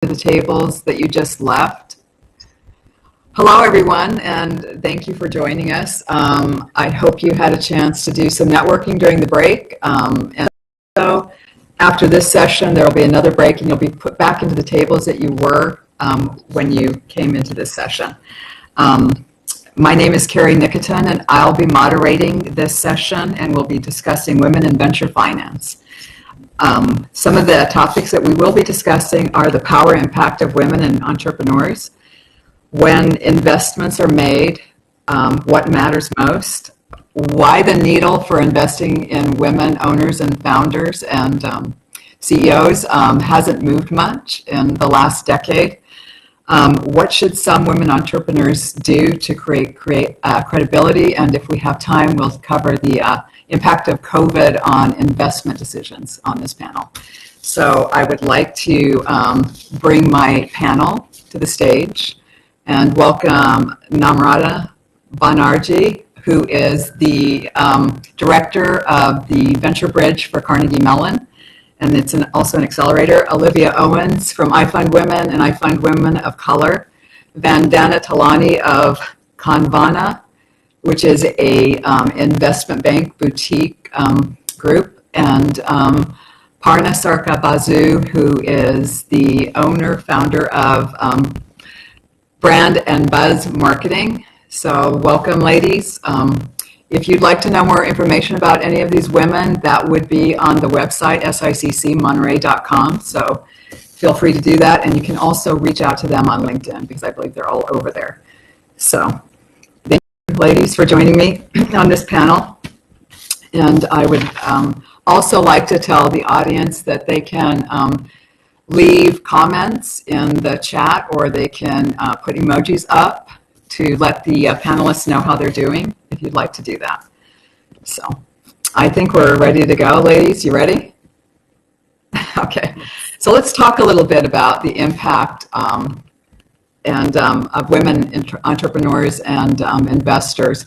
the tables that you just left. Hello, everyone, and thank you for joining us. I hope you had a chance to do some networking during the break. And so after this session, there will be another break, and you'll be put back into the tables that you were when you came into this session. My name is Carrie Nicotin, and I'll be moderating this session, and we'll be discussing women in venture finance. Some of the topics that we will be discussing are the power impact of women and entrepreneurs, when investments are made, what matters most, why the needle for investing in women owners and founders and CEOs hasn't moved much in the last decade. What should some women entrepreneurs do to create credibility? And if we have time, we'll cover the impact of COVID on investment decisions on this panel. So I would like to bring my panel to the stage and welcome Namrata Banerjee, who is the director of the Venture Bridge for Carnegie Mellon, and it's also an accelerator. Olivia Owens from I Fund Women and I Fund Women of Color. Vandana Talani of Kanvana, which is a investment bank boutique group, and Parna Sarka Bazu, who is the founder of Brand and Buzz Marketing. So welcome, ladies. If you'd like to know more information about any of these women, that would be on the website, siccmonterey.com. So feel free to do that. And you can also reach out to them on LinkedIn, because I believe they're all over there. So thank you, ladies, for joining me on this panel. And I would also like to tell the audience that they can leave comments in the chat, or they can put emojis up to let the panelists know how they're doing, if you'd like to do that. So I think we're ready to go, ladies. You ready? Okay. So let's talk a little bit about the impact of women entrepreneurs and investors,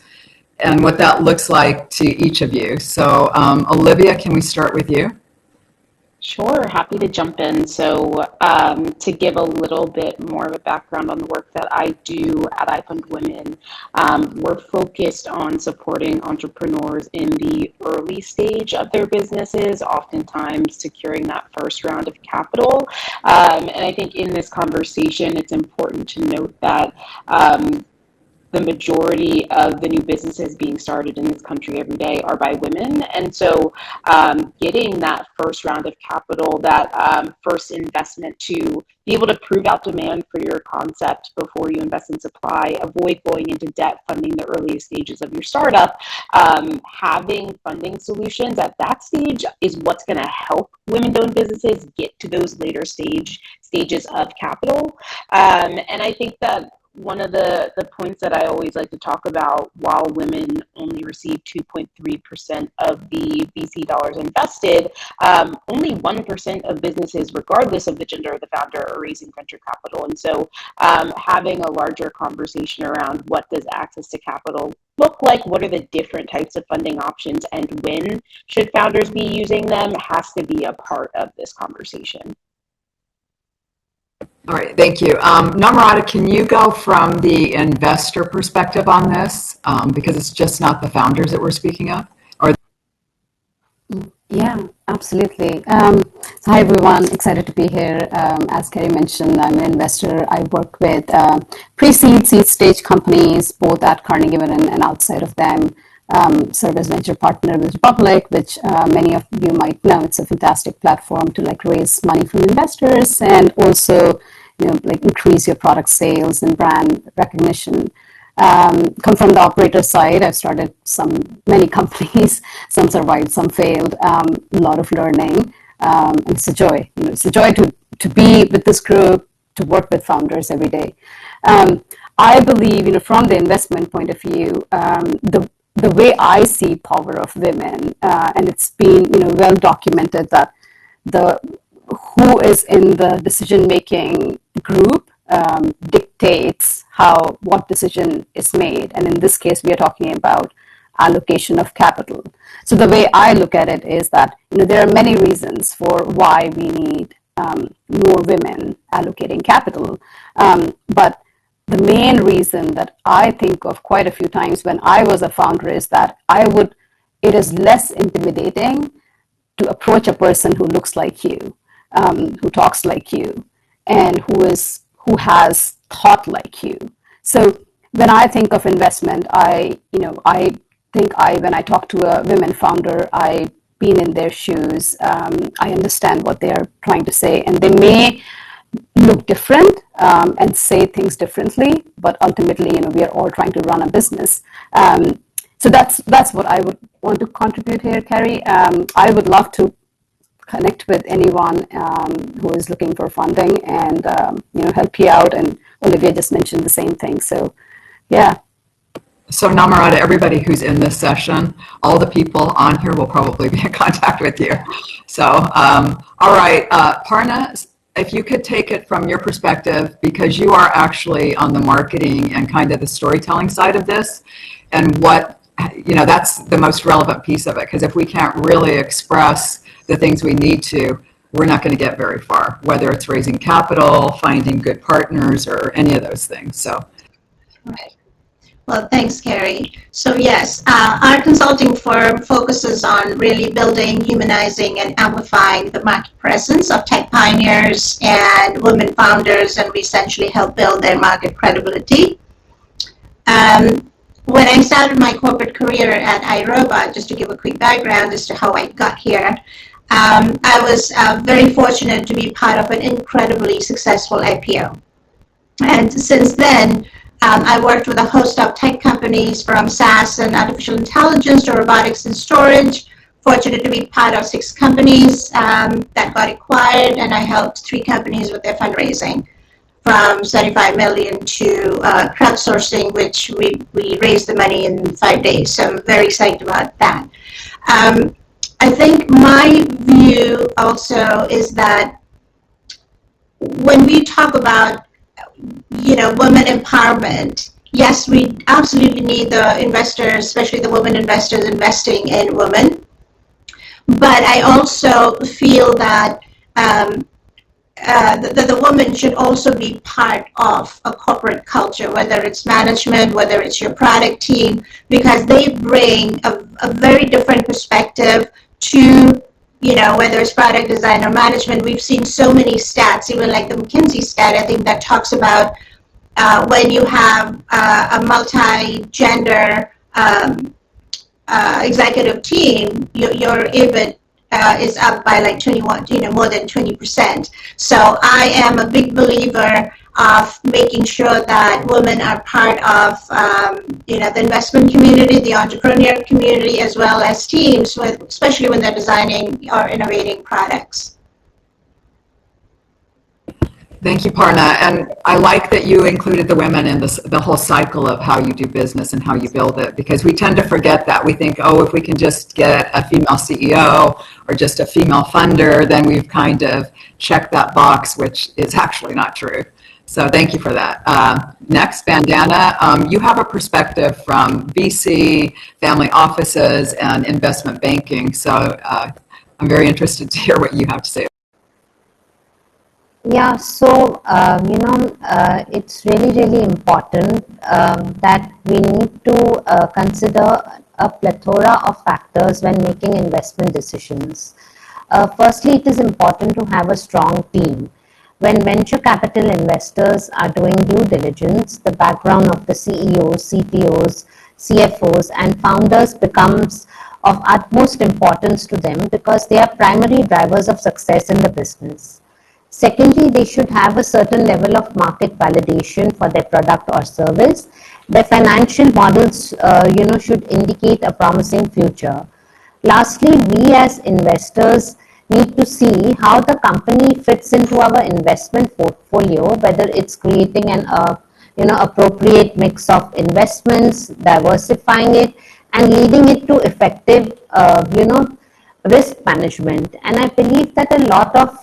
and what that looks like to each of you. So Olivia, can we start with you? Sure, happy to jump in. So to give a little bit more of a background on the work that I do at I Fund Women, we're focused on supporting entrepreneurs in the early stage of their businesses, oftentimes securing that first round of capital. And I think in this conversation, it's important to note that the majority of the new businesses being started in this country every day are by women. And so getting that first round of capital, that first investment to be able to prove out demand for your concept before you invest in supply, avoid going into debt funding the earliest stages of your startup, having funding solutions at that stage is what's going to help women-owned businesses get to those later stages of capital. And I think that one of the points that I always like to talk about, while women only receive 2.3% of the VC dollars invested, only 1% of businesses, regardless of the gender of the founder, are raising venture capital. And so having a larger conversation around what does access to capital look like, what are the different types of funding options, and when should founders be using them, has to be a part of this conversation. All right, thank you. Namrata, can you go from the investor perspective on this? Because it's just not the founders that we're speaking of. Yeah, absolutely. So hi, everyone. Excited to be here. As Kerry mentioned, I'm an investor. I work with pre-seed, seed stage companies, both at Carnegie Mellon and outside of them. Serve as venture partner with Republic, which many of you might know. It's a fantastic platform to raise money from investors, and also increase your product sales and brand recognition. Come from the operator side. I've started many companies. Some survived, some failed. A lot of learning. And it's a joy. It's a joy to be with this group, to work with founders every day. I believe, from the investment point of view, the way I see power of women, and it's been well documented that who is in the decision-making group dictates what decision is made. And in this case, we are talking about allocation of capital. So the way I look at it is that there are many reasons for why we need more women allocating capital. But the main reason that I think of quite a few times when I was a founder is that it is less intimidating to approach a person who looks like you, who talks like you, and who has thought like you. So when I think of investment, when I talk to a women founder, I've been in their shoes. I understand what they are trying to say, and they may look different and say things differently, but ultimately, we are all trying to run a business. So that's what I would want to contribute here, Carrie. I would love to connect with anyone who is looking for funding and help you out. And Olivia just mentioned the same thing. So, yeah. So Namarata, everybody who's in this session, all the people on here will probably be in contact with you. So, all right, Parna, if you could take it from your perspective, because you are actually on the marketing and kind of the storytelling side of this, and that's the most relevant piece of it, because if we can't really express the things we need to, we're not going to get very far, whether it's raising capital, finding good partners, or any of those things. So. Right. Well, thanks, Carrie. So yes, our consulting firm focuses on really building, humanizing, and amplifying the market presence of tech pioneers and women founders, and we essentially help build their market credibility. When I started my corporate career at iRobot, just to give a quick background as to how I got here, I was very fortunate to be part of an incredibly successful IPO. And since then, I worked with a host of tech companies from SaaS and artificial intelligence to robotics and storage. Fortunate to be part of 6 companies that got acquired, and I helped 3 companies with their fundraising, from 75 million to crowdsourcing, which we raised the money in 5 days. So I'm very excited about that. I think my view also is that when we talk about women empowerment, yes, we absolutely need the investors, especially the women investors, investing in women. But I also feel that the woman should also be part of a corporate culture, whether it's management, whether it's your product team, because they bring a very different perspective to, whether it's product design or management. We've seen so many stats, even like the McKinsey stat, I think, that talks about when you have a multi-gender executive team, your EBIT is up by like 21, more than 20%. So I am a big believer of making sure that women are part of, the investment community, the entrepreneurial community, as well as teams, especially when they're designing or innovating products. Thank you, Parna. And I like that you included the women in the whole cycle of how you do business and how you build it, because we tend to forget that. We think, if we can just get a female CEO or just a female funder, then we've kind of checked that box, which is actually not true. So thank you for that. Next, Vandana, you have a perspective from VC, family offices, and investment banking. So I'm very interested to hear what you have to say. Yeah, so, it's really important that we need to consider a plethora of factors when making investment decisions. Firstly, it is important to have a strong team. When venture capital investors are doing due diligence, the background of the CEOs, CTOs, CFOs, and founders becomes of utmost importance to them because they are primary drivers of success in the business. Secondly, they should have a certain level of market validation for their product or service. Their financial models, should indicate a promising future. Lastly, we as investors need to see how the company fits into our investment portfolio, whether it's creating an appropriate mix of investments, diversifying it, and leading it to effective, risk management. And I believe that a lot of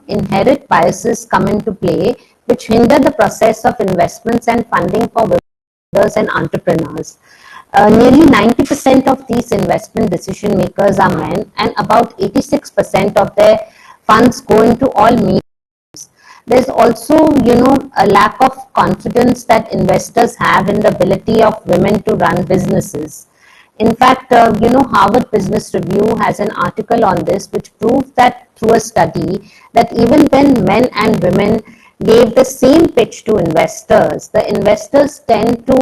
inherent biases come into play, which hinder the process of investments and funding for builders and entrepreneurs. Nearly 90% of these investment decision makers are men, and about 86% of their funds go into all means. There's also, a lack of confidence that investors have in the ability of women to run businesses. In fact, Harvard Business Review has an article on this which proves that through a study that even when men and women gave the same pitch to investors, the investors tend to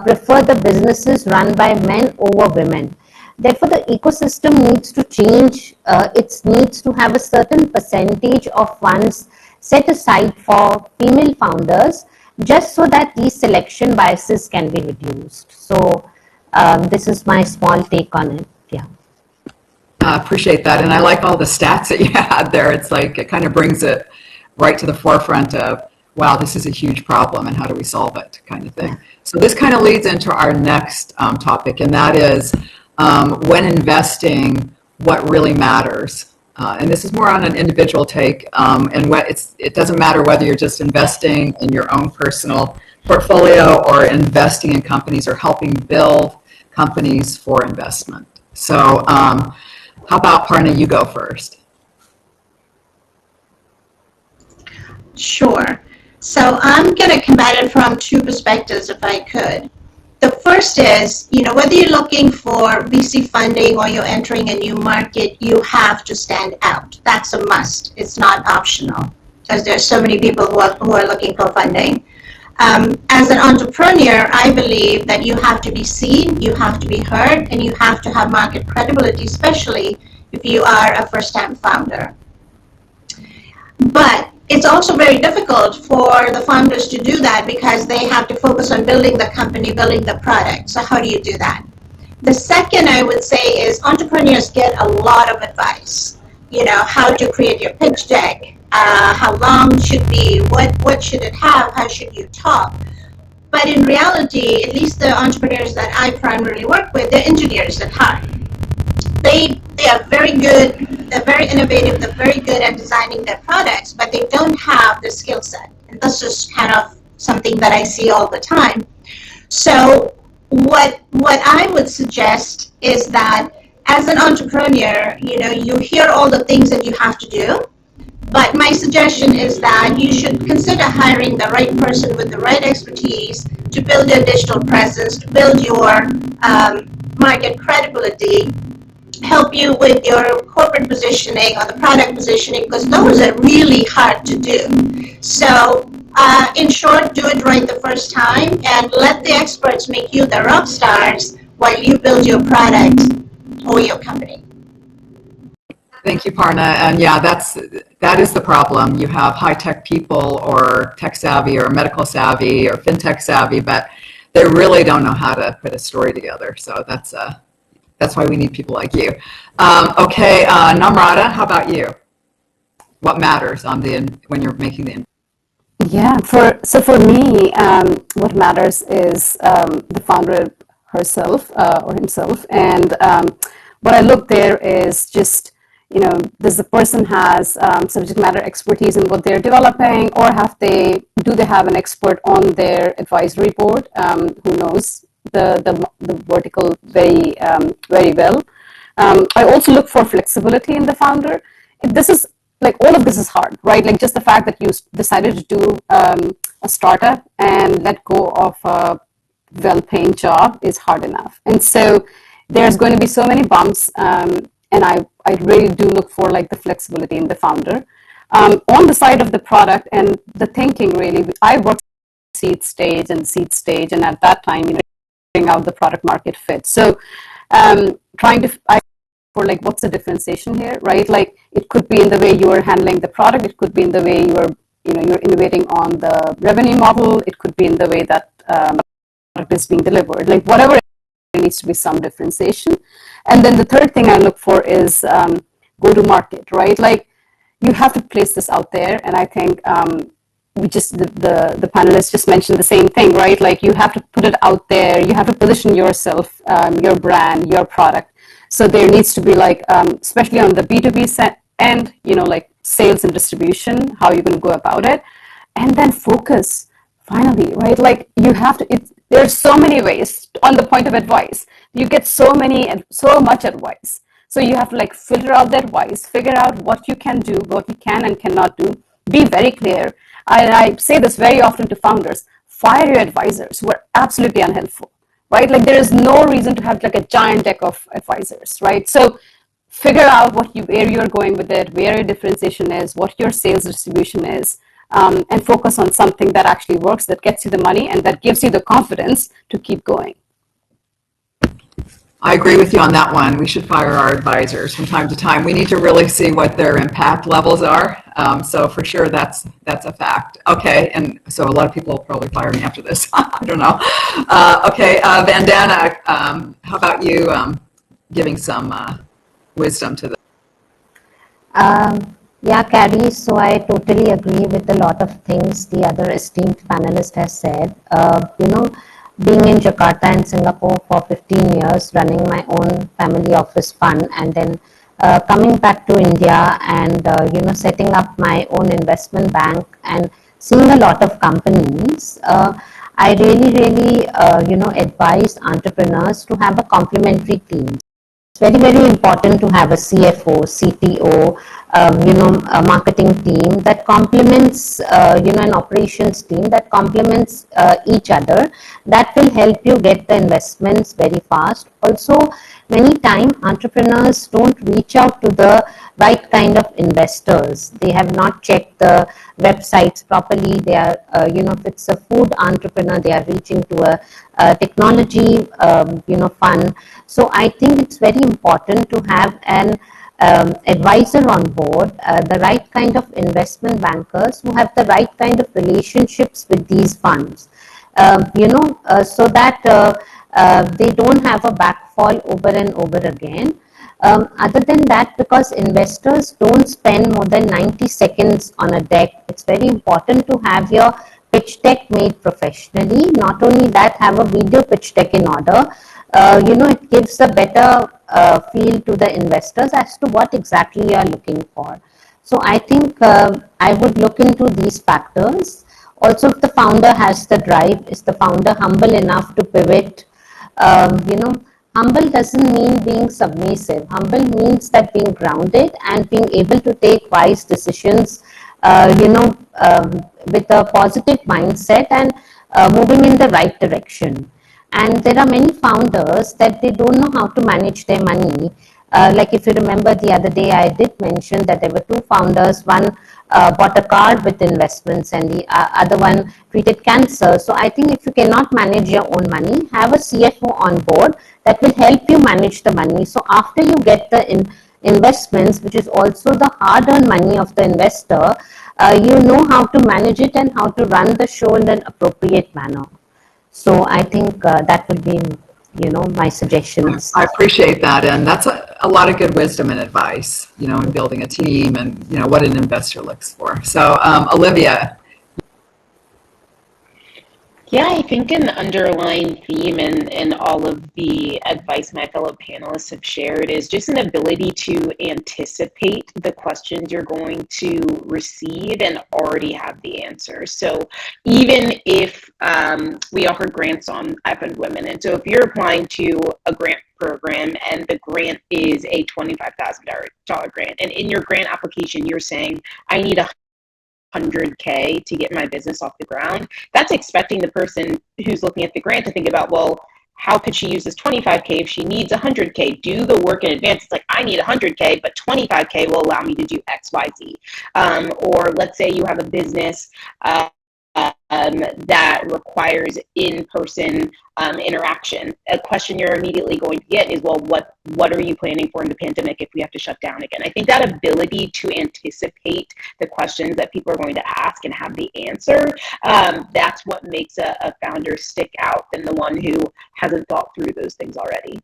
prefer the businesses run by men over women. Therefore, the ecosystem needs to change. It needs to have a certain percentage of funds set aside for female founders, just so that these selection biases can be reduced. So this is my small take on it. Yeah. I appreciate that. And I like all the stats that you had there. It's like it kind of brings it right to the forefront of, wow, this is a huge problem and how do we solve it kind of thing. So this kind of leads into our next topic, and that is when investing, what really matters. And this is more on an individual take, and it doesn't matter whether you're just investing in your own personal portfolio or investing in companies or helping build companies for investment. So how about Parna, you go first. Sure. So I'm going to come at it from two perspectives, if I could. The first is, whether you're looking for VC funding or you're entering a new market, you have to stand out. That's a must. It's not optional, because there's so many people who are looking for funding. As an entrepreneur, I believe that you have to be seen, you have to be heard, and you have to have market credibility, especially if you are a first-time founder. But it's also very difficult for the founders to do that because they have to focus on building the company, building the product. So how do you do that? The second I would say is entrepreneurs get a lot of advice. How to create your pitch deck, how long should be, what should it have, how should you talk. But in reality, at least the entrepreneurs that I primarily work with, they're engineers at heart. They are very good, they're very innovative, they're very good at designing their products, but they don't have the skill set. And this is kind of something that I see all the time. So what I would suggest is that as an entrepreneur, you hear all the things that you have to do, but my suggestion is that you should consider hiring the right person with the right expertise to build your digital presence, to build your market credibility, help you with your corporate positioning or the product positioning, because those are really hard to do. So in short, do it right the first time and let the experts make you the rock stars while you build your product or your company. Thank you, Parna. And yeah, that is the problem. You have high-tech people or tech savvy or medical savvy or fintech savvy, but they really don't know how to put a story together. So that's why we need people like you. Okay, Namrata, how about you? What matters when you're making the Yeah, for me, what matters is the founder herself or himself, and what I look there is just, does the person has subject matter expertise in what they're developing, or do they have an expert on their advisory board who knows the vertical very well. I also look for flexibility in the founder. This is all of this is hard, right? Like just the fact that you decided to do a startup and let go of a well-paying job is hard enough. And so there's going to be so many bumps, and I really do look for the flexibility in the founder. On the side of the product and the thinking, really, I worked seed stage, and at that time, bring out the product market fit. So what's the differentiation here, right? It could be in the way you are handling the product. It could be in the way you're innovating on the revenue model. It could be in the way that product is being delivered. Whatever, there needs to be some differentiation. And then the third thing I look for is go to market, right? You have to place this out there, and I think the panelists just mentioned the same thing, right? You have to put it out there. You have to position yourself, your brand, your product. So there needs to be especially on the B2B end, sales and distribution, how you're going to go about it, and then focus. Finally, right? You have to. There's so many ways on the point of advice. You get so much advice. So you have to like filter out their advice, figure out what you can do, what you can and cannot do, be very clear. I say this very often to founders: fire your advisors who are absolutely unhelpful, right? Like there is no reason to have like a giant deck of advisors, right? So figure out where you're going with it, where your differentiation is, what your sales distribution is, and focus on something that actually works, that gets you the money, and that gives you the confidence to keep going. I agree with you on that one. We should fire our advisors from time to time. We need to really see what their impact levels are. So for sure, that's a fact. Okay, and so a lot of people will probably fire me after this. I don't know. Okay, Vandana, how about you giving some wisdom to the Yeah, Carrie, so I totally agree with a lot of things the other esteemed panelist has said. Being in Jakarta and Singapore for 15 years, running my own family office fund, and then coming back to India and, setting up my own investment bank and seeing a lot of companies, I really, advise entrepreneurs to have a complementary team. It's very, very important to have a CFO, CTO, a marketing team that complements, an operations team that complements each other. That will help you get the investments very fast. Also, many times entrepreneurs don't reach out to the right kind of investors. They have not checked the websites properly. They are, if it's a food entrepreneur, they are reaching to a technology, fund. So I think it's very important to have an advisor on board, the right kind of investment bankers who have the right kind of relationships with these funds, so that they don't have a backfall over and over again. Other than that, because investors don't spend more than 90 seconds on a deck, it's very important to have your pitch deck made professionally. Not only that, have a video pitch deck in order. It gives a better feel to the investors as to what exactly you are looking for. So I think I would look into these factors. Also, if the founder has the drive, is the founder humble enough to pivot? Humble doesn't mean being submissive. Humble means that being grounded and being able to take wise decisions, with a positive mindset and moving in the right direction. And there are many founders that they don't know how to manage their money. Like if you remember the other day, I did mention that there were two founders. One bought a car with investments and the other one treated cancer. So I think if you cannot manage your own money, have a CFO on board that will help you manage the money. So after you get the investments, which is also the hard-earned money of the investor, you know how to manage it and how to run the show in an appropriate manner. So I think that would be, my suggestions. I appreciate that, and that's a lot of good wisdom and advice, in building a team and, what an investor looks for. So, Olivia. Yeah, I think an underlying theme in all of the advice my fellow panelists have shared is just an ability to anticipate the questions you're going to receive and already have the answers. So even if we offer grants on iFund Women, and so if you're applying to a grant program and the grant is a $25,000 grant, and in your grant application you're saying, I need 100K to get my business off the ground, that's expecting the person who's looking at the grant to think about, well, how could she use this 25K if she needs 100K? Do the work in advance. It's like, I need 100K, but 25K will allow me to do X, Y, Z. Or let's say you have a business that requires in-person interaction. A question you're immediately going to get is, well, what are you planning for in the pandemic if we have to shut down again? I think that ability to anticipate the questions that people are going to ask and have the answer, that's what makes a founder stick out than the one who hasn't thought through those things already.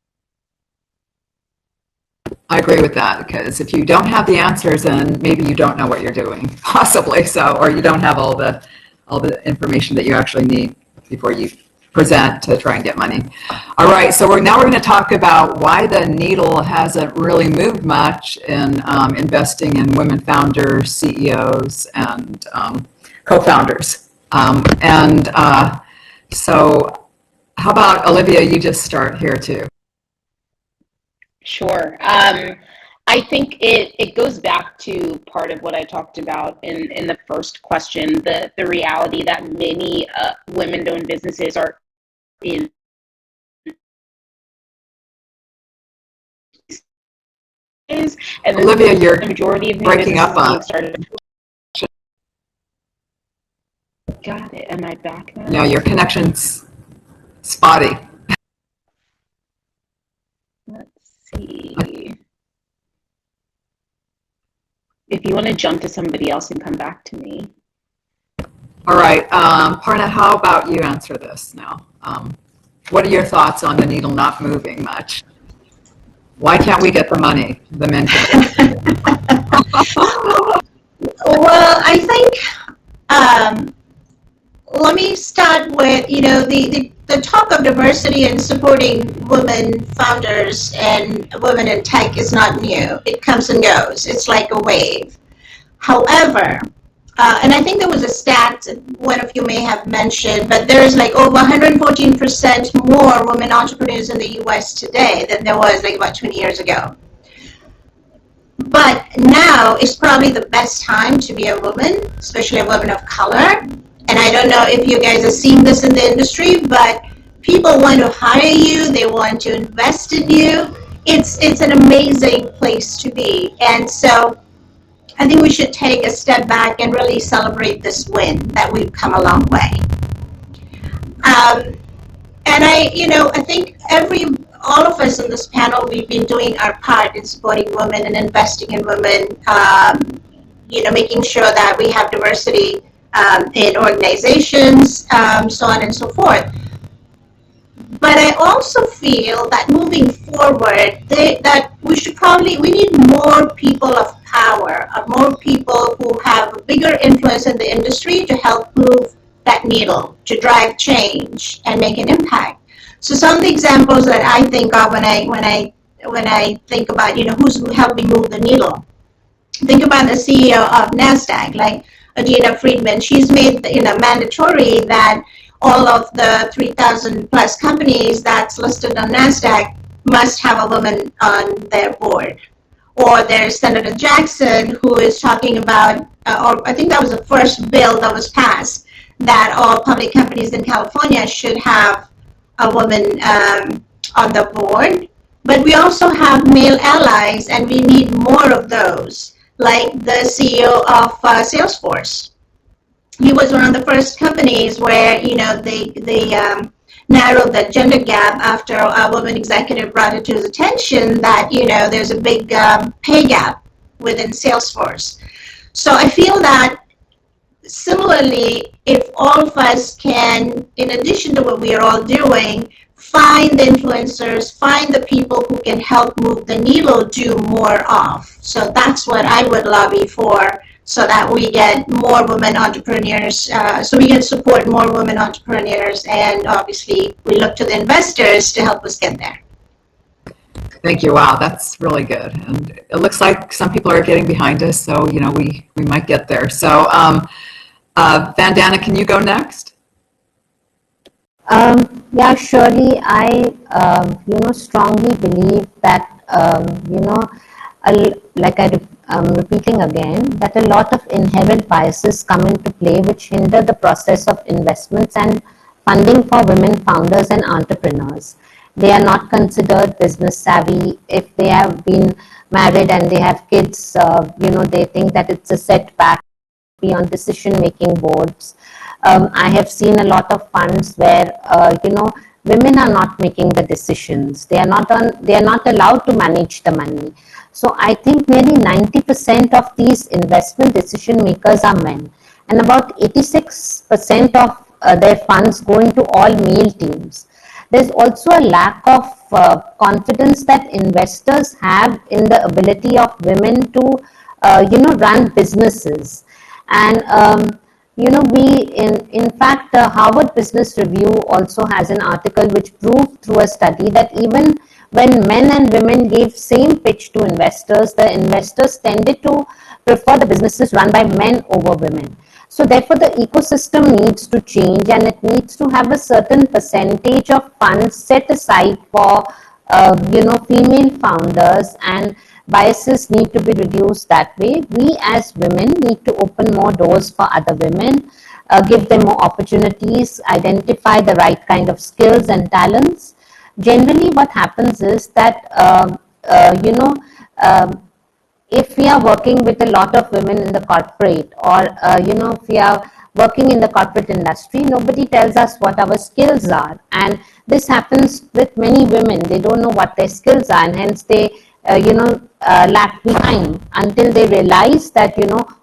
I agree with that, because if you don't have the answers, then maybe you don't know what you're doing, possibly so, or you don't have all the information that you actually need before you present to try and get money. All right, so now we're going to talk about why the needle hasn't really moved much in investing in women founders, CEOs, and co-founders. So how about, Olivia, you just start here too. Sure. I think it goes back to part of what I talked about in the first question, the reality that many women-owned businesses are in is, and Olivia, you're the majority of new breaking businesses up on. being started. Got it. Am I back now? No, your connection's spotty. Let's see. If you want to jump to somebody else and come back to me. All right, Parna, how about you answer this now? What are your thoughts on the needle not moving much? Why can't we get the money? The men can. Well, I think let me start with, the talk of diversity and supporting women founders and women in tech is not new. It comes and goes. It's like a wave. However, and I think there was a stat one of you may have mentioned, but there's like over 114% more women entrepreneurs in the US today than there was like about 20 years ago. But now is probably the best time to be a woman, especially a woman of color. And I don't know if you guys are seeing this in the industry, but people want to hire you, they want to invest in you. It's an amazing place to be. And so I think we should take a step back and really celebrate this win that we've come a long way. And I think all of us in this panel, we've been doing our part in supporting women and investing in women, making sure that we have diversity in organizations, so on and so forth. But I also feel that moving forward, that we need more people of power, more people who have a bigger influence in the industry to help move that needle, to drive change and make an impact. So some of the examples that I think of when I think about, who's helping move the needle. Think about the CEO of NASDAQ, like Adina Friedman. She's made mandatory that all of the 3,000 plus companies that's listed on NASDAQ must have a woman on their board. Or there's Senator Jackson, who is talking about, or I think that was the first bill that was passed, that all public companies in California should have a woman on the board. But we also have male allies, and we need more of those, like the CEO of Salesforce. He was one of the first companies where, they narrowed the gender gap after a woman executive brought it to his attention that, there's a big pay gap within Salesforce. So I feel that similarly, if all of us can, in addition to what we are all doing, find the influencers, find the people who can help move the needle, do more of. So that's what I would lobby for, so that we get more women entrepreneurs, so we can support more women entrepreneurs, and obviously we look to the investors to help us get there. Thank you. Wow, that's really good. And it looks like some people are getting behind us, so we might get there. So Vandana, can you go next? Yeah, surely. I strongly believe that like I'm repeating again, that a lot of inherent biases come into play which hinder the process of investments and funding for women founders and entrepreneurs. They are not considered business savvy. If they have been married and they have kids, they think that it's a setback beyond decision-making boards. I have seen a lot of funds where women are not making the decisions. They are not allowed to manage the money. So I think nearly 90% of these investment decision makers are men, and about 86% of their funds go into all male teams. There's also a lack of confidence that investors have in the ability of women to run businesses. And in fact, the Harvard Business Review also has an article which proved through a study that even when men and women gave same pitch to investors, the investors tended to prefer the businesses run by men over women. So therefore, the ecosystem needs to change, and it needs to have a certain percentage of funds set aside for female founders, and biases need to be reduced that way. We as women need to open more doors for other women, give them more opportunities, identify the right kind of skills and talents. Generally, what happens is that, if we are working with a lot of women in the corporate, or if we are working in the corporate industry, nobody tells us what our skills are, and this happens with many women. They don't know what their skills are, and hence they lag behind until they realize that,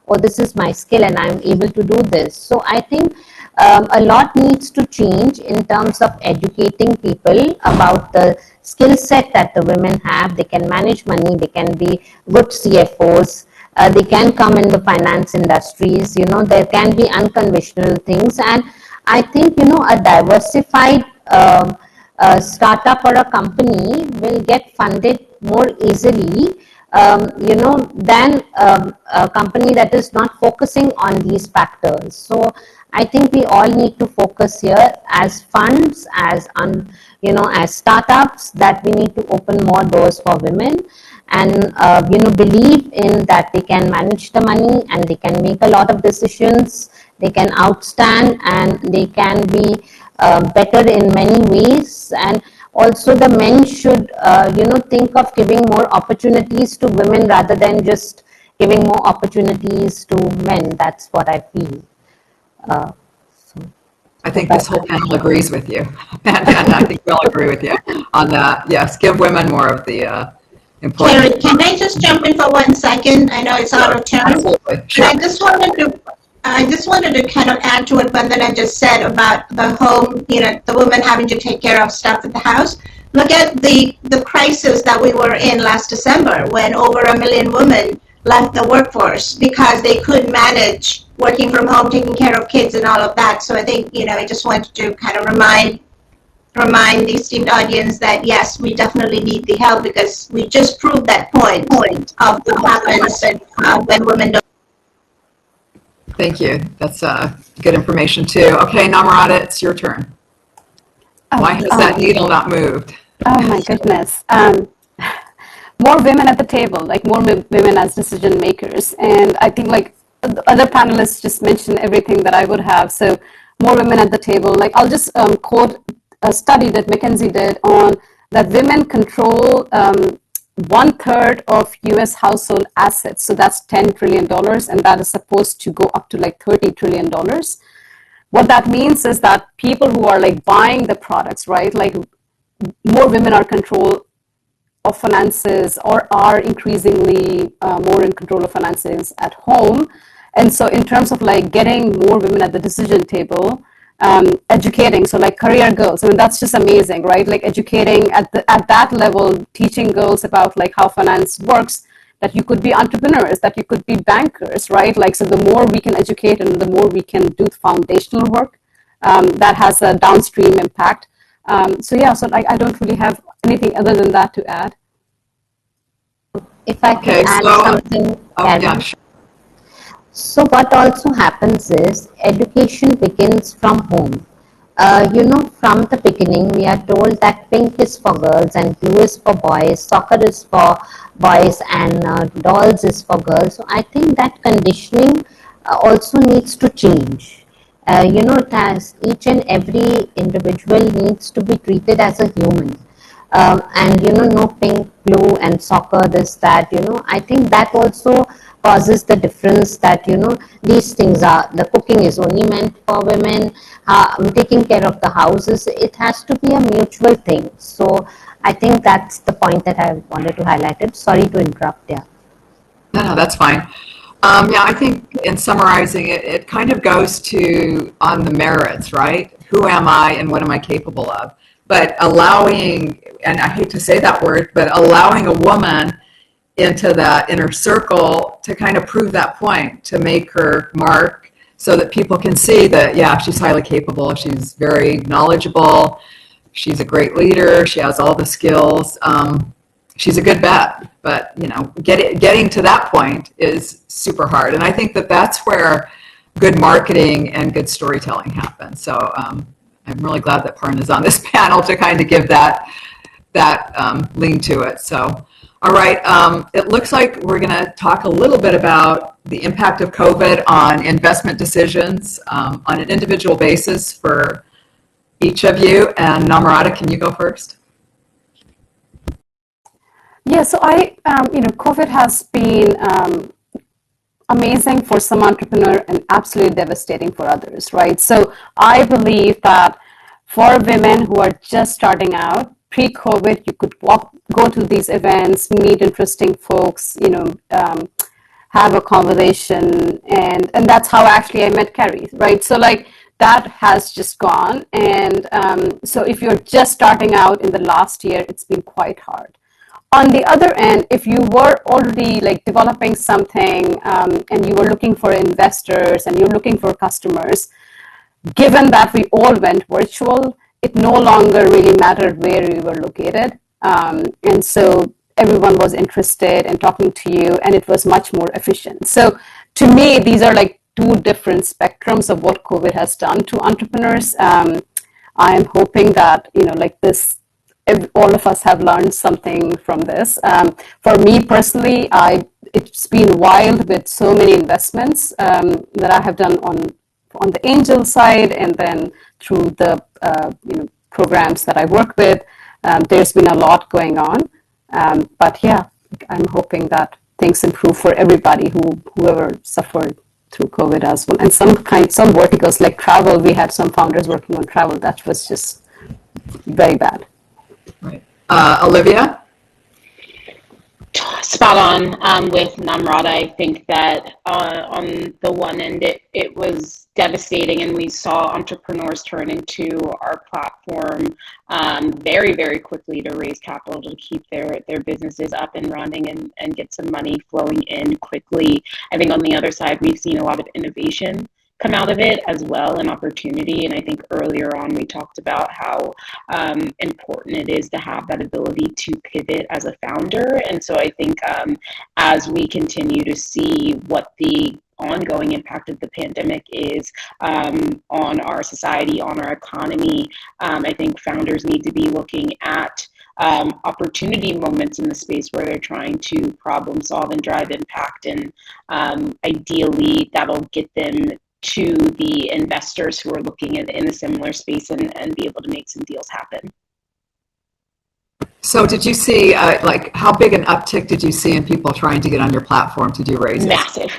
oh, this is my skill and I'm able to do this. So I think a lot needs to change in terms of educating people about the skill set that the women have. They can manage money, they can be good CFOs, they can come in the finance industries, there can be unconventional things. And I think, a diversified startup or a company will get funded more easily, than a company that is not focusing on these factors. So I think we all need to focus here as funds, as as startups, that we need to open more doors for women, and believe in that they can manage the money and they can make a lot of decisions, they can outstand, and they can be better in many ways. And also the men should think of giving more opportunities to women rather than just giving more opportunities to men. That's what I feel. I think this whole panel agrees with you. And I think we'll agree with you on that. Yes, give women more of the employment. Terry, can I just jump in for 1 second? I know it's out of turn. Absolutely. Sure. I just wanted to kind of add to what Vandana just said about the home, the woman having to take care of stuff at the house. Look at the crisis that we were in last December, when over 1 million women left the workforce because they couldn't manage working from home, taking care of kids and all of that. So I think, I just wanted to kind of remind the esteemed audience that yes, we definitely need the help, because we just proved that point of what happens when women don't. Thank you. That's good information too. Okay, Namrata, it's your turn. Why has that needle not moved? Oh my goodness. More women at the table, like more women as decision makers. And I think like the other panelists just mentioned everything that I would have. So more women at the table. Like I'll just quote a study that McKinsey did on that women control 1/3 of US household assets. So that's $10 trillion, and that is supposed to go up to like $30 trillion. What that means is that people who are like buying the products, right? Like more women are control of finances, or are increasingly more in control of finances at home. And so in terms of like getting more women at the decision table, educating, so like career girls, I mean, that's just amazing, right? Like educating at that level, teaching girls about like how finance works, that you could be entrepreneurs, that you could be bankers, right? Like, so the more we can educate and the more we can do foundational work, that has a downstream impact. So I don't really have anything other than that to add. If I can add something, yeah, sure. So what also happens is education begins from home. From the beginning, we are told that pink is for girls and blue is for boys, soccer is for boys, and dolls is for girls. So I think that conditioning also needs to change. It has, each and every individual needs to be treated as a human. And no pink, blue, and soccer, this, that, I think that also causes the difference, that these things are, the cooking is only meant for women, taking care of the houses, it has to be a mutual thing. So I think that's the point that I wanted to highlight it. Sorry to interrupt. Yeah. No, that's fine. I think in summarizing it, it kind of goes to on the merits, right? Who am I and what am I capable of? But allowing, and I hate to say that word, but allowing a woman into that inner circle to kind of prove that point, to make her mark, so that people can see that, yeah, she's highly capable, she's very knowledgeable, she's a great leader, she has all the skills, she's a good bet. But getting to that point is super hard, and I think that that's where good marketing and good storytelling happens. So I'm really glad that Parn is on this panel to kind of give that that lean to it. So, all right, it looks like we're going to talk a little bit about the impact of COVID on investment decisions on an individual basis for each of you. And Namrata, can you go first? Yeah, so COVID has been amazing for some entrepreneur and absolutely devastating for others, right? So I believe that for women who are just starting out, pre-COVID, you could go to these events, meet interesting folks, have a conversation, and that's how actually I met Carrie, right? So like that has just gone, and so if you're just starting out in the last year, it's been quite hard. On the other end, if you were already like developing something and you were looking for investors and you're looking for customers, given that we all went virtual, it no longer really mattered where you were located. And so everyone was interested in talking to you, and it was much more efficient. So to me, these are like two different spectrums of what COVID has done to entrepreneurs. I am hoping that, all of us have learned something from this. For me personally, it's been wild with so many investments that I have done on the angel side, and then through the programs that I work with. There's been a lot going on, but yeah, I'm hoping that things improve for everybody whoever suffered through COVID as well. And some verticals like travel, we had some founders working on travel that was just very bad. Right. Olivia? Spot on with Namrata. I think that on the one end, it was devastating, and we saw entrepreneurs turn into our platform very, very quickly to raise capital to keep their businesses up and running and get some money flowing in quickly. I think on the other side, we've seen a lot of innovation come out of it as well, an opportunity. And I think earlier on we talked about how important it is to have that ability to pivot as a founder. And so I think as we continue to see what the ongoing impact of the pandemic is on our society, on our economy, I think founders need to be looking at opportunity moments in the space where they're trying to problem solve and drive impact. And ideally that'll get them to the investors who are looking in a similar space and be able to make some deals happen. So did you see, how big an uptick did you see in people trying to get on your platform to do raises? Massive.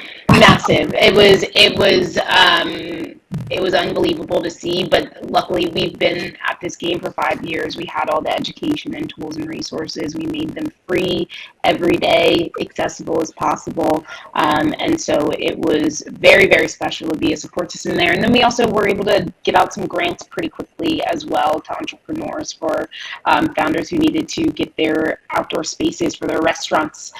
It was unbelievable to see, but luckily we've been at this game for 5 years. We had all the education and tools and resources. We made them free every day, accessible as possible. And so it was very, very special to be a support system there. And then we also were able to give out some grants pretty quickly as well to entrepreneurs for founders who needed to get their outdoor spaces for their restaurants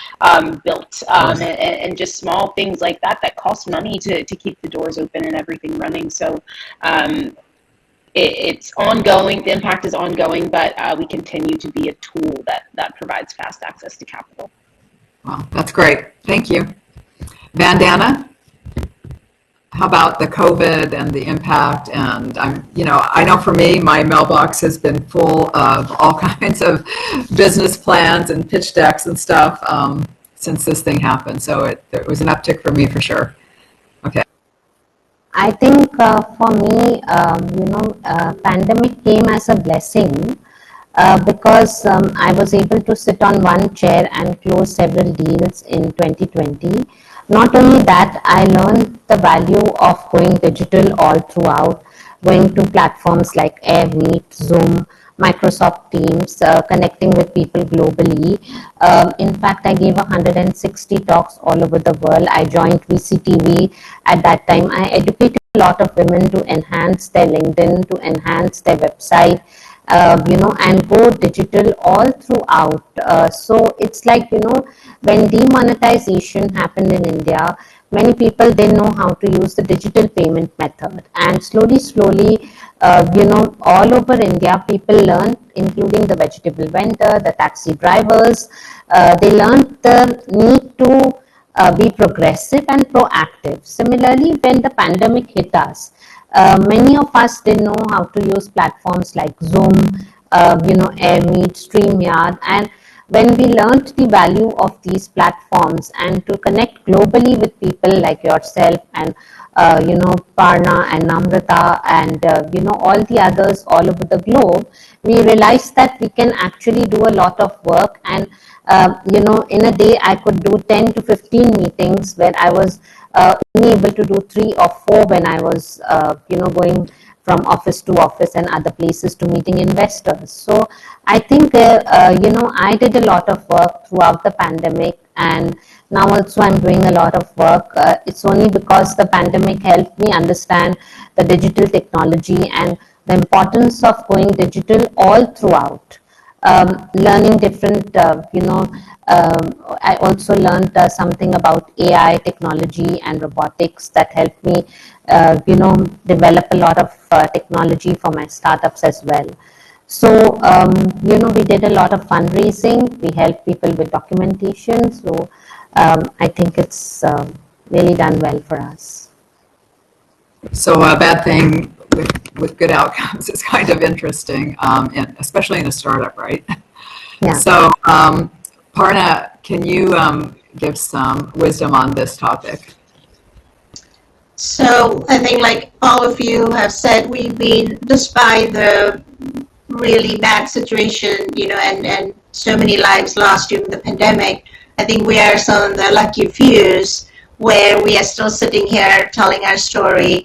built, and just small things like that cost money to keep the doors open and everything running. So it's ongoing. The impact is ongoing, but we continue to be a tool that provides fast access to capital. Wow, that's great. Thank you. Vandana, how about the COVID and the impact? And I know for me, my mailbox has been full of all kinds of business plans and pitch decks and stuff since this thing happened. So it was an uptick for me for sure. Okay. I think for me, pandemic came as a blessing because I was able to sit on one chair and close several deals in 2020. Not only that, I learned the value of going digital all throughout, going to platforms like Air Meet, Zoom, Microsoft Teams, connecting with people globally. In fact, I gave 160 talks all over the world. I joined VCTV at that time. I educated a lot of women to enhance their LinkedIn, to enhance their website, and go digital all throughout. So it's like, when demonetization happened in India, many people didn't know how to use the digital payment method. And slowly, all over India, people learned, including the vegetable vendor, the taxi drivers, they learned the need to be progressive and proactive. Similarly, when the pandemic hit us, many of us didn't know how to use platforms like Zoom, AirMeet, StreamYard, and when we learned the value of these platforms and to connect globally with people like yourself and Parna and Namrata and all the others all over the globe, we realized that we can actually do a lot of work. And in a day I could do 10 to 15 meetings where I was only able to do 3 or 4 when I was going from office to office and other places to meeting investors. So I think I did a lot of work throughout the pandemic, and now also I'm doing a lot of work. It's only because the pandemic helped me understand the digital technology and the importance of going digital all throughout. Learning different, I also learned something about AI technology and robotics that helped me, develop a lot of technology for my startups as well. So, we did a lot of fundraising. We helped people with documentation. So, I think it's really done well for us. So a bad thing with good outcomes is kind of interesting, and especially in a startup, right? Yeah. So, Parna, can you give some wisdom on this topic? So I think like all of you have said, we've been, despite the really bad situation, and so many lives lost during the pandemic, I think we are some of the lucky fews where we are still sitting here telling our story.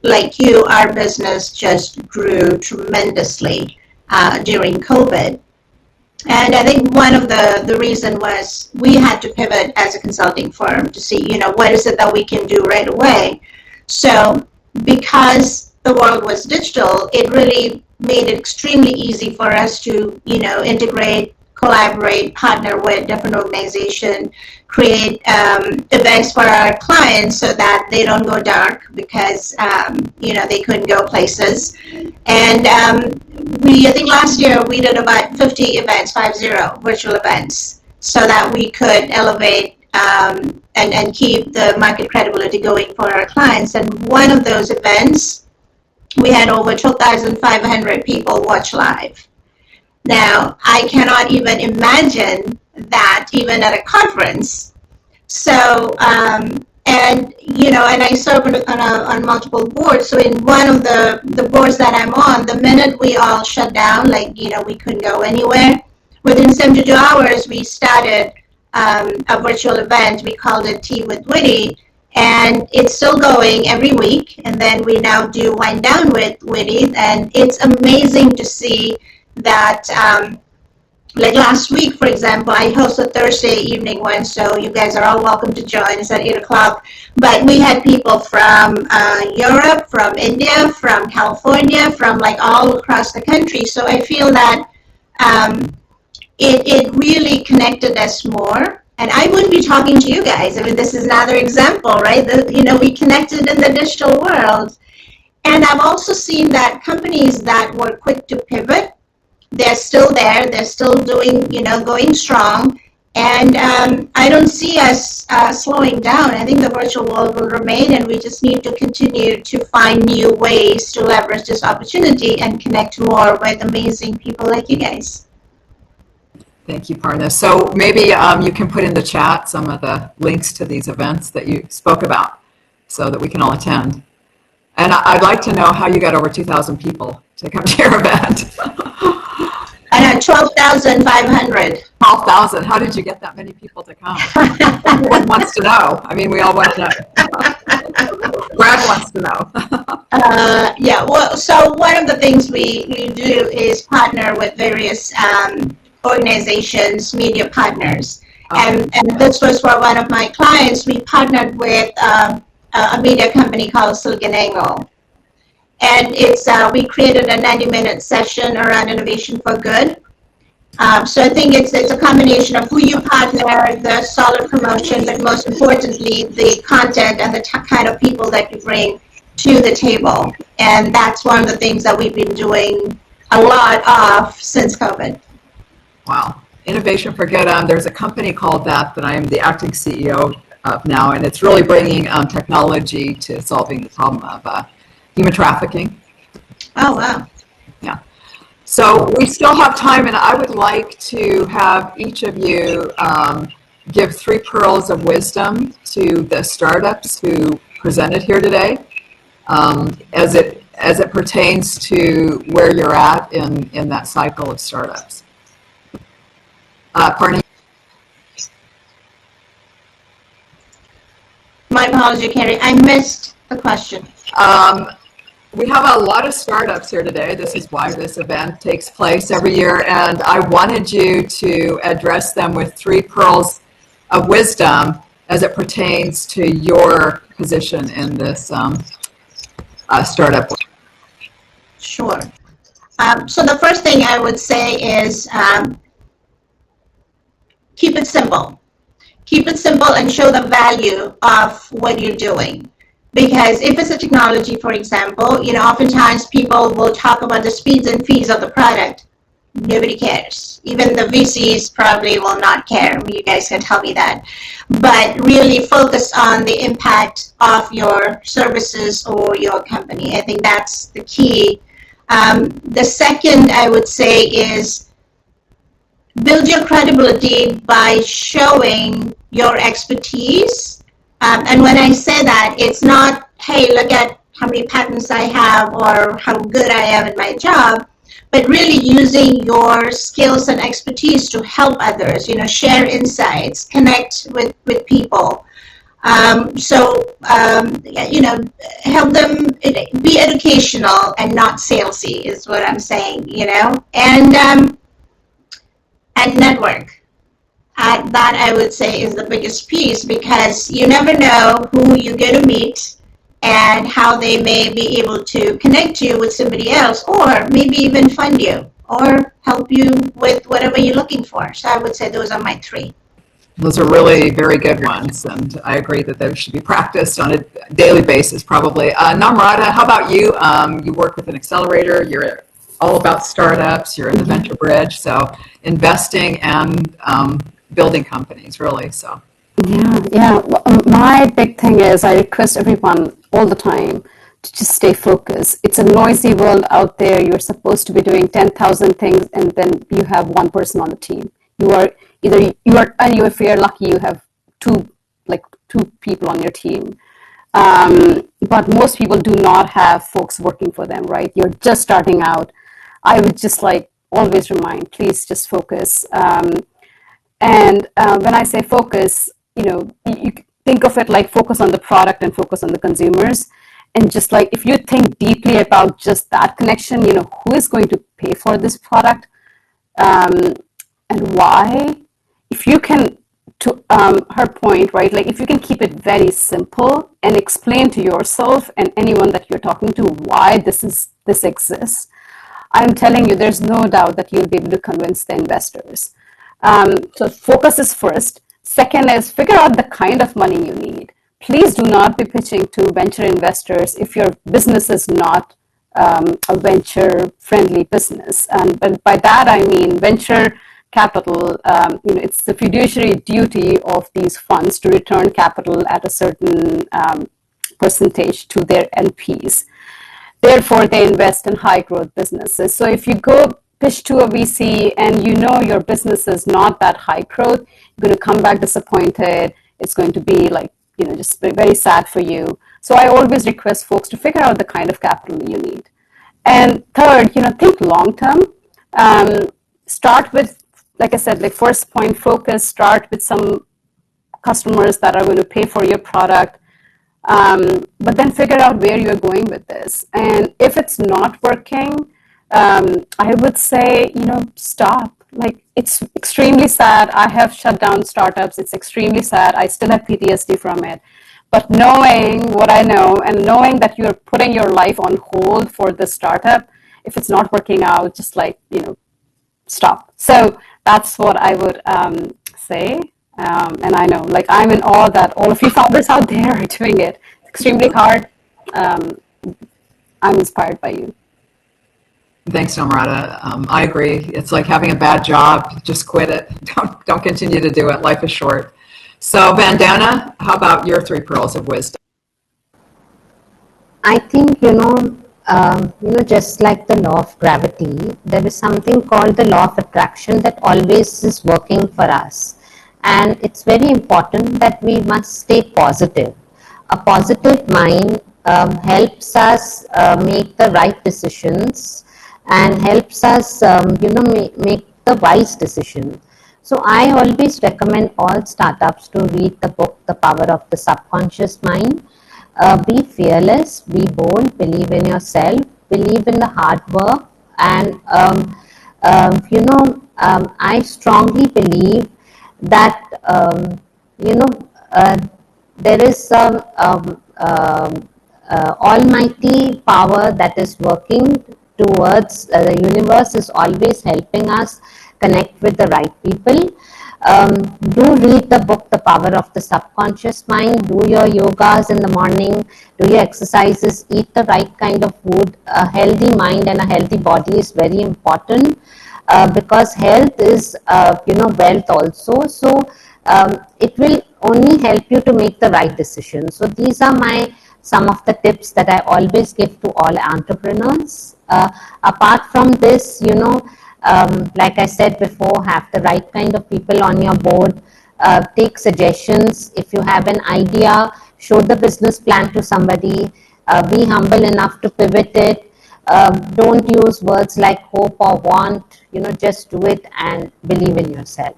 Like you, our business just grew tremendously during COVID. And I think one of the reason was we had to pivot as a consulting firm to see, what is it that we can do right away. So because the world was digital, it really made it extremely easy for us to, integrate, collaborate, partner with different organizations, create events for our clients so that they don't go dark because, they couldn't go places. And I think last year we did about 50 events, 50 virtual events, so that we could elevate and keep the market credibility going for our clients. And one of those events, we had over 2,500 people watch live. Now, I cannot even imagine that even at a conference. So, and I serve on multiple boards. So in one of the boards that I'm on, the minute we all shut down, we couldn't go anywhere, within 72 hours, we started a virtual event. We called it Tea with Witty, and it's still going every week. And then we now do Wind Down with Witty, and it's amazing to see that, like last week, for example, I host a Thursday evening one, so you guys are all welcome to join. It's at 8 o'clock. But we had people from Europe, from India, from California, from all across the country. So I feel that it really connected us more. And I wouldn't be talking to you guys. I mean, this is another example, right? We connected in the digital world. And I've also seen that companies that were quick to pivot, they're still there. They're still doing, going strong. And I don't see us slowing down. I think the virtual world will remain, and we just need to continue to find new ways to leverage this opportunity and connect more with amazing people like you guys. Thank you, Parna. So maybe you can put in the chat some of the links to these events that you spoke about so that we can all attend. And I'd like to know how you got over 2,000 people to come to your event. I had 12,500. 12,000. How did you get that many people to come? Everyone wants to know. I mean, we all want to know. Brad wants to know. Yeah, well, so one of the things we do is partner with various organizations, media partners. And this was for one of my clients. We partnered with a media company called SiliconANGLE. And it's we created a 90-minute session around innovation for good. So I think it's a combination of who you partner, the solid promotion, but most importantly, the content and the kind of people that you bring to the table. And that's one of the things that we've been doing a lot of since COVID. Wow. Innovation for Good. There's a company called that I am the acting CEO of now, and it's really bringing technology to solving the problem of human trafficking. Oh, wow. Yeah. So we still have time, and I would like to have each of you give 3 pearls of wisdom to the startups who presented here today, as it pertains to where you're at in that cycle of startups. Parney? My apology, Carrie. I missed the question. We have a lot of startups here today. This is why this event takes place every year, and I wanted you to address them with 3 pearls of wisdom as it pertains to your position in this startup. Sure. So the first thing I would say is keep it simple. Keep it simple and show the value of what you're doing. Because if it's a technology, for example, oftentimes people will talk about the speeds and fees of the product. Nobody cares. Even the VCs probably will not care. You guys can tell me that. But really focus on the impact of your services or your company. I think that's the key. The second I would say is build your credibility by showing your expertise. And when I say that, it's not, hey, look at how many patents I have or how good I am at my job, but really using your skills and expertise to help others, share insights, connect with people. Help them be educational and not salesy is what I'm saying, and network. That I would say is the biggest piece, because you never know who you're going to meet and how they may be able to connect you with somebody else, or maybe even fund you or help you with whatever you're looking for. So I would say those are my 3. Those are really very good ones, and I agree that those should be practiced on a daily basis, probably. Namrata, how about you? You work with an accelerator. You're all about startups. You're in the Venture Bridge, so investing and building companies, really. So. Yeah. Well, my big thing is I request everyone all the time to just stay focused. It's a noisy world out there. You're supposed to be doing 10,000 things, and then you have one person on the team. And if you're lucky, you have two people on your team. But most people do not have folks working for them, right? You're just starting out. I would just always remind, please just focus. And when I say focus, you think of it like focus on the product and focus on the consumers. And just if you think deeply about just that connection, who is going to pay for this product and why? If you can, to her point, right, if you can keep it very simple and explain to yourself and anyone that you're talking to why this exists, I'm telling you, there's no doubt that you'll be able to convince the investors. So focus is first. Second is figure out the kind of money you need. Please do not be pitching to venture investors if your business is not a venture-friendly business. But by that I mean venture capital. It's the fiduciary duty of these funds to return capital at a certain percentage to their LPs. Therefore, they invest in high-growth businesses. So if you go pitch to a VC and your business is not that high growth, you're going to come back disappointed. It's going to be just very sad for you. So I always request folks to figure out the kind of capital you need. And third, think long term. Start with, like I said, first point, focus. Start with some customers that are going to pay for your product. But then figure out where you're going with this. And if it's not working, I would say, stop. It's extremely sad. I have shut down startups. It's extremely sad. I still have PTSD from it. But knowing what I know and knowing that you're putting your life on hold for this startup, if it's not working out, just stop. So that's what I would say. And I know, I'm in awe that all of you founders out there are doing it. It's extremely hard. I'm inspired by you. Thanks, Namrata. I agree. It's like having a bad job. Just quit it. Don't continue to do it. Life is short. So, Vandana, how about your 3 pearls of wisdom? I think, just like the law of gravity, there is something called the law of attraction that always is working for us. And it's very important that we must stay positive. A positive mind helps us make the right decisions and helps us, make the wise decision. So I always recommend all startups to read the book, The Power of the Subconscious Mind. Be fearless, be bold, believe in yourself, believe in the hard work, and I strongly believe that there is some almighty power that is working towards the universe is always helping us connect with the right people. Do read the book, The Power of the Subconscious Mind. Do your yogas in the morning, do your exercises, eat the right kind of food. A healthy mind and a healthy body is very important because health is, wealth also. So it will only help you to make the right decision. So these are some of the tips that I always give to all entrepreneurs. Apart from this, like I said before, have the right kind of people on your board, take suggestions. If you have an idea, show the business plan to somebody, be humble enough to pivot it. Don't use words like hope or want, just do it and believe in yourself.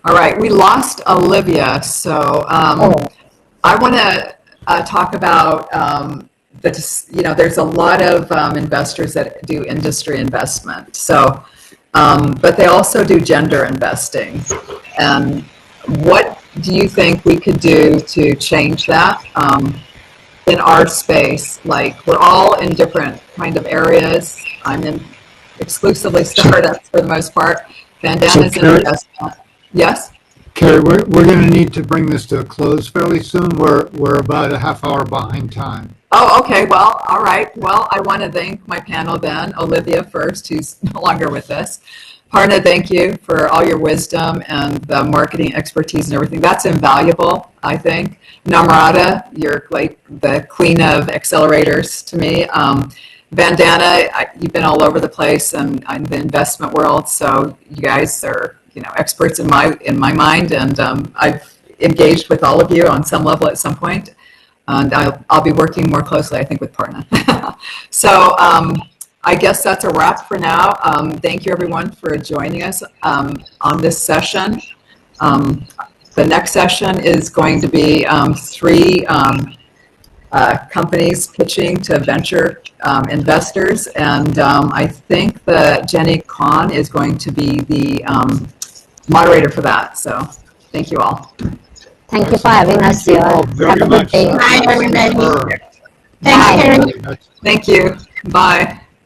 All right, we lost Olivia, so I want to talk about there's a lot of investors that do industry investment. So, but they also do gender investing. And what do you think we could do to change that in our space? Like, we're all in different kind of areas. I'm in exclusively startups for the most part. Bandana's in investment. Yes? Carrie, we're going to need to bring this to a close fairly soon. We're about a half hour behind time. Oh, okay. Well, all right. Well, I want to thank my panel then. Olivia first, who's no longer with us. Parna, thank you for all your wisdom and the marketing expertise and everything. That's invaluable, I think. Namrata, you're like the queen of accelerators to me. Bandana, you've been all over the place and in the investment world, so you guys are experts in my mind, and I've engaged with all of you on some level at some point. And I'll be working more closely, I think, with Parna. So I guess that's a wrap for now. Thank you, everyone, for joining us on this session. The next session is going to be 3 companies pitching to venture investors. And I think that Jenny Kahn is going to be the moderator for that. So thank you all. Thank you for having us here. Have a good day. Bye, everybody. Bye. Thanks, Karen. Thank you. Bye.